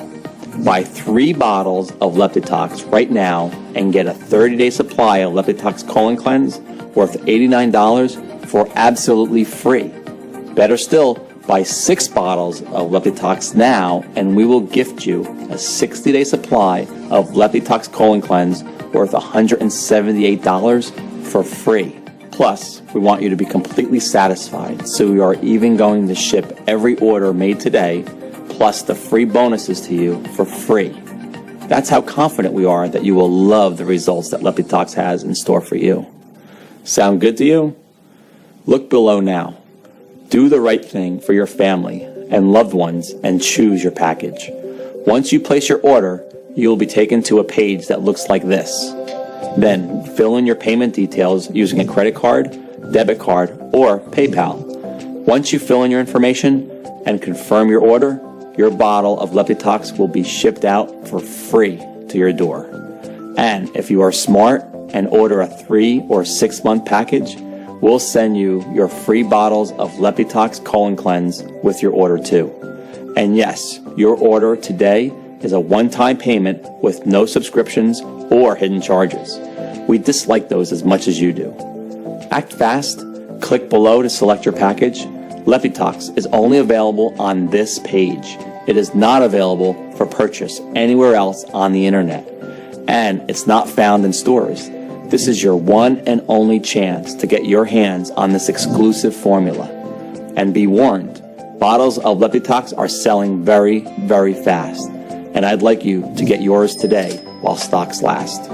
Buy 3 bottles of Leptin Tox right now and get a 30-day supply of Leptin Tox Colon Cleanse worth $89 for absolutely free. Better still, buy 6 bottles of Leptin Tox now and we will gift you a 60-day supply of Leptin Tox Colon Cleanse worth $178 for free. Plus, we want you to be completely satisfied, so we are even going to ship every order made today, plus the free bonuses to you for free. That's how confident we are that you will love the results that Leptin Tox has in store for you. Sound good to you? Look below now. Do the right thing for your family and loved ones and choose your package. Once you place your order, you will be taken to a page that looks like this. Then fill in your payment details using a credit card, debit card, or PayPal. Once you fill in your information and confirm your order, your bottle of Leptin Tox will be shipped out for free to your door. And if you are smart and order a 3 or 6 month package, we'll send you your free bottles of Leptin Tox Colon Cleanse with your order too. And yes, your order today is a one-time payment with no subscriptions or hidden charges. We dislike those as much as you do. Act fast. Click below to select your package. Leptin Tox is only available on this page. It is not available for purchase anywhere else on the internet. And it's not found in stores. This is your one and only chance to get your hands on this exclusive formula. And be warned, bottles of Leptin Tox are selling very, very fast. And I'd like you to get yours today while stocks last.